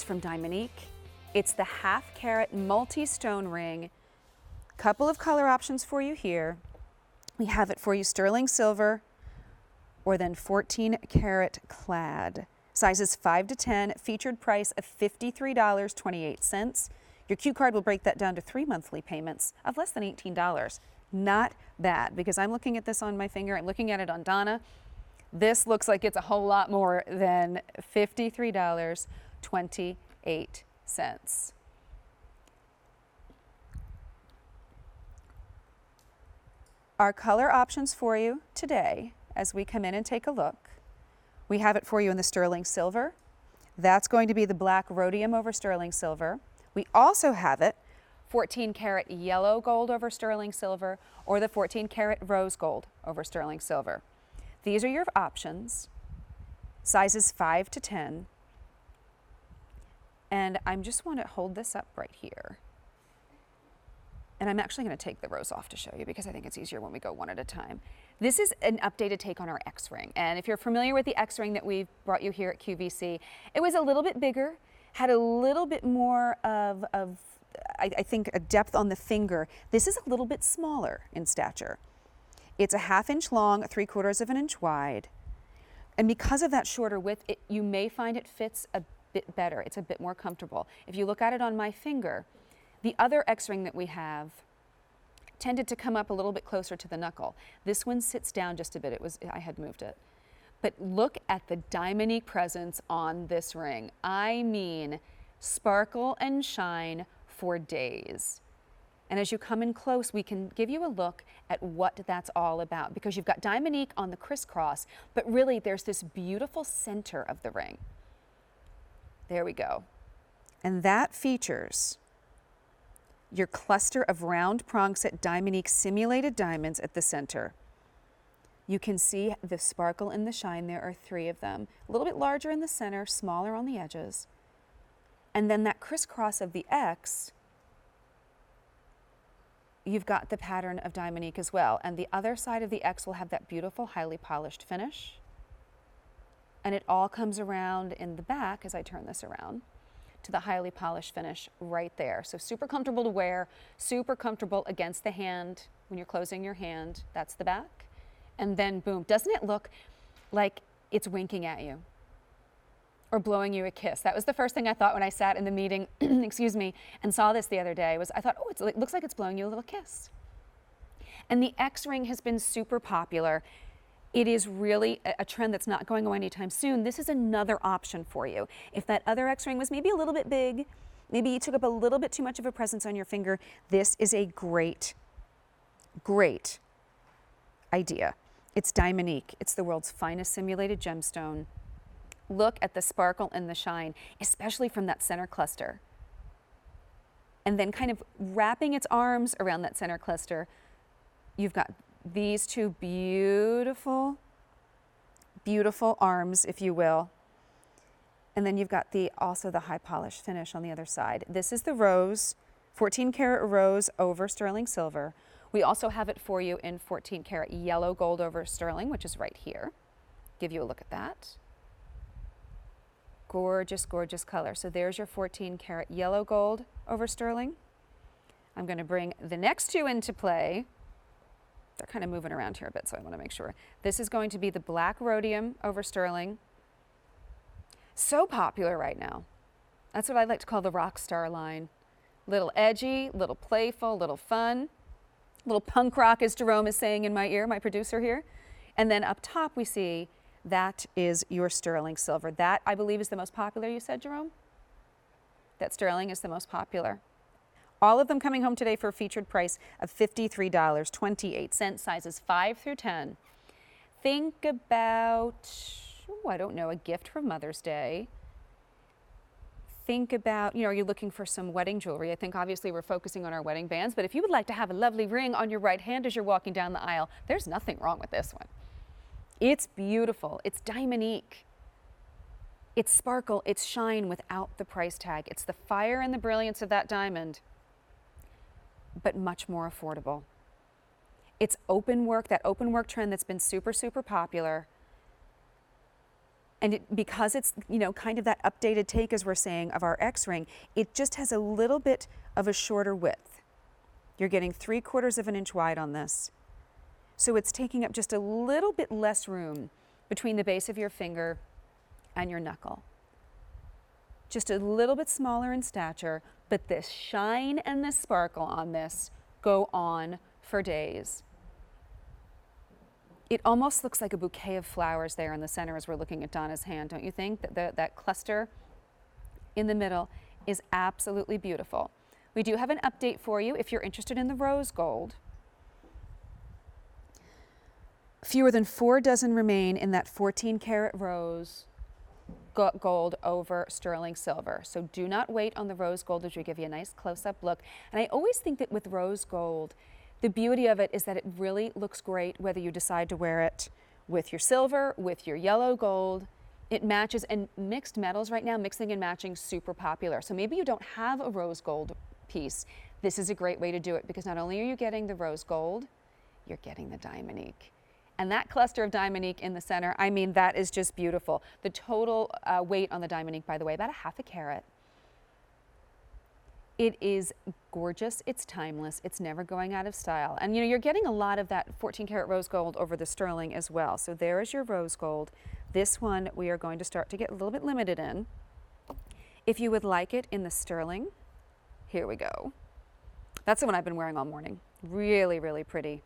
from Diamonique. It's the half-carat multi-stone ring. Couple of color options for you here. We have it for you sterling silver or then 14-karat clad. Sizes 5 to 10, featured price of $53.28. Your Q card will break that down to 3 monthly payments of less than $18. Not bad, because I'm looking at this on my finger, I'm looking at it on Donna. This looks like it's a whole lot more than $53.28. Our color options for you today, as we come in and take a look, we have it for you in the sterling silver. That's going to be the black rhodium over sterling silver. We also have it 14-karat yellow gold over sterling silver or the 14-karat rose gold over sterling silver. These are your options, sizes 5 to 10. And I just want to hold this up right here. And I'm actually going to take the rose off to show you because I think it's easier when we go one at a time. This is an updated take on our X-ring. And if you're familiar with the X-ring that we've brought you here at QVC, it was a little bit bigger, had a little bit more of I think, a depth on the finger. This is a little bit smaller in stature. It's a 1/2 inch long, 3/4 of an inch wide. And because of that shorter width, you may find it fits a bit better. It's a bit more comfortable. If you look at it on my finger, the other X-ring that we have tended to come up a little bit closer to the knuckle. This one sits down just a bit. I had moved it. But look at the Diamonique presence on this ring. I mean, sparkle and shine for days. And as you come in close, we can give you a look at what that's all about, because you've got Diamonique on the crisscross, but really there's this beautiful center of the ring. There we go. And that features your cluster of round prong set Diamonique simulated diamonds at the center. You can see the sparkle and the shine. There are 3 of them. A little bit larger in the center, smaller on the edges. And then that crisscross of the X, you've got the pattern of Diamonique as well. And the other side of the X will have that beautiful, highly polished finish. And it all comes around in the back, as I turn this around, to the highly polished finish right there. So super comfortable to wear, super comfortable against the hand when you're closing your hand. That's the back. And then boom, doesn't it look like it's winking at you or blowing you a kiss? That was the first thing I thought when I sat in the meeting, excuse me, and saw this the other day. I thought, oh, it looks like it's blowing you a little kiss. And the X-ring has been super popular. It is really a trend that's not going away anytime soon. This is another option for you. If that other X-ring was maybe a little bit big, maybe you took up a little bit too much of a presence on your finger, this is a great, great idea. It's Diamonique. It's the world's finest simulated gemstone. Look at the sparkle and the shine, especially from that center cluster. And then kind of wrapping its arms around that center cluster, you've got these 2 beautiful, beautiful arms, if you will. And then you've got also the high polished finish on the other side. This is the rose, 14-karat rose over sterling silver. We also have it for you in 14-karat yellow gold over sterling, which is right here. Give you a look at that. Gorgeous, gorgeous color. So there's your 14-karat yellow gold over sterling. I'm going to bring the next 2 into play. They're kind of moving around here a bit, so I want to make sure. This is going to be the black rhodium over sterling. So popular right now. That's what I like to call the rock star line. Little edgy, little playful, little fun, little punk rock, as Jerome is saying in my ear, my producer here. And then up top we see that is your sterling silver. That, I believe, is the most popular, you said, Jerome? That sterling is the most popular. All of them coming home today for a featured price of $53.28, sizes 5 through 10. Think about, I don't know, a gift for Mother's Day. Think about, are you looking for some wedding jewelry? I think obviously we're focusing on our wedding bands, but if you would like to have a lovely ring on your right hand as you're walking down the aisle, there's nothing wrong with this one. It's beautiful. It's Diamonique. It's sparkle, it's shine without the price tag. It's the fire and the brilliance of that diamond, but much more affordable. It's open work, that open work trend that's been super, super popular. And because it's, you know, kind of that updated take, as we're saying, of our X-ring, it just has a little bit of a shorter width. You're getting 3/4 of an inch wide on this. So it's taking up just a little bit less room between the base of your finger and your knuckle. Just a little bit smaller in stature, but this shine and this sparkle on this go on for days. It almost looks like a bouquet of flowers there in the center as we're looking at Donna's hand, don't you think? That cluster in the middle is absolutely beautiful. We do have an update for you if you're interested in the rose gold. Fewer than 4 dozen remain in that 14-karat rose gold over sterling silver. So do not wait on the rose gold, as we give you a nice close-up look. And I always think that with rose gold, the beauty of it is that it really looks great whether you decide to wear it with your silver, with your yellow gold. It matches, and mixed metals right now, mixing and matching, super popular. So maybe you don't have a rose gold piece. This is a great way to do it, because not only are you getting the rose gold, you're getting the Diamonique. And that cluster of Diamonique in the center, I mean, that is just beautiful. The total weight on the Diamonique, by the way, about 1/2 carat. It is gorgeous, it's timeless, it's never going out of style. And you know, you're getting a lot of that 14-karat rose gold over the sterling as well. So there is your rose gold. This one we are going to start to get a little bit limited in. If you would like it in the sterling, here we go. That's the one I've been wearing all morning. Really, really pretty.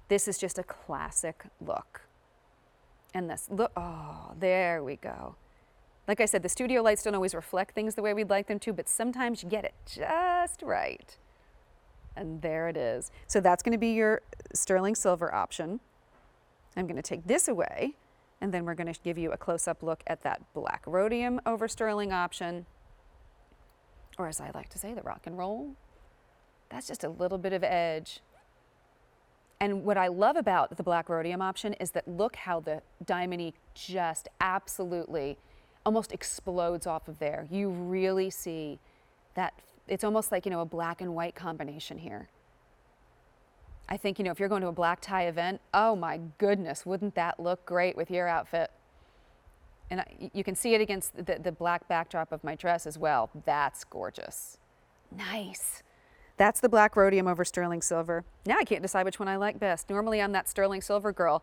This is just a classic look. And this, look, oh, there we go. Like I said, the studio lights don't always reflect things the way we'd like them to, but sometimes you get it just right. And there it is. So that's going to be your sterling silver option. I'm going to take this away, and then we're going to give you a close-up look at that black rhodium over sterling option, or as I like to say, the rock and roll. That's just a little bit of edge. And what I love about the black rhodium option is that look how the Diamonique just absolutely almost explodes off of there. You really see that it's almost like, you know, a black and white combination here. I think, you know, if you're going to a black tie event, oh my goodness, wouldn't that look great with your outfit? And you can see it against the black backdrop of my dress as well. That's gorgeous. Nice. That's the black rhodium over sterling silver. Now I can't decide which one I like best. Normally I'm that sterling silver girl.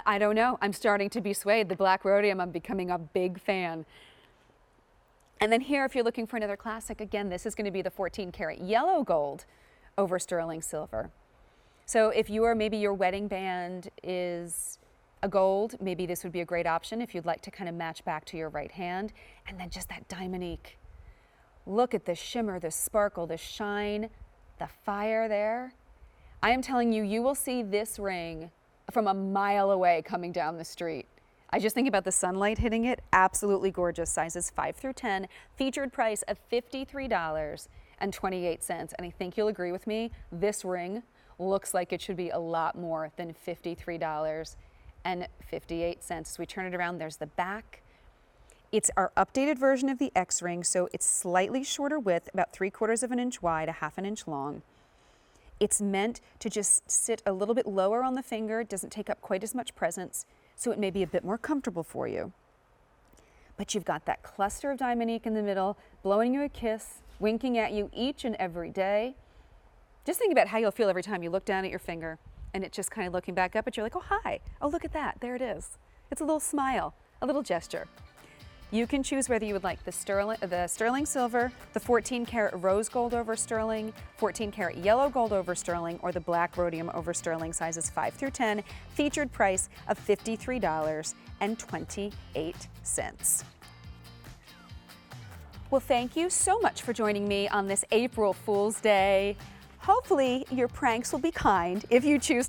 I don't know. I'm starting to be swayed. The black rhodium, I'm becoming a big fan. And then here, if you're looking for another classic, again, this is going to be the 14-karat yellow gold over sterling silver. So if maybe your wedding band is a gold, maybe this would be a great option if you'd like to kind of match back to your right hand. And then just that Diamonique. Look at the shimmer, the sparkle, the shine, the fire there. I am telling you, you will see this ring from a mile away coming down the street. I just think about the sunlight hitting it. Absolutely gorgeous. Sizes 5 through 10. Featured price of $53.28. And I think you'll agree with me, this ring looks like it should be a lot more than $53.58. As we turn it around, there's the back. It's our updated version of the X-ring, so it's slightly shorter width, about 3/4 of an inch wide, 1/2 inch long. It's meant to just sit a little bit lower on the finger. It doesn't take up quite as much presence, so it may be a bit more comfortable for you. But you've got that cluster of Diamonique in the middle, blowing you a kiss, winking at you each and every day. Just think about how you'll feel every time you look down at your finger and it's just kind of looking back up at you like, oh, hi. Oh, look at that. There it is. It's a little smile, a little gesture. You can choose whether you would like the sterling silver, the 14-karat rose gold over sterling, 14-karat yellow gold over sterling, or the black rhodium over sterling, sizes 5 through 10, featured price of $53.28. Well, thank you so much for joining me on this April Fool's Day. Hopefully your pranks will be kind if you choose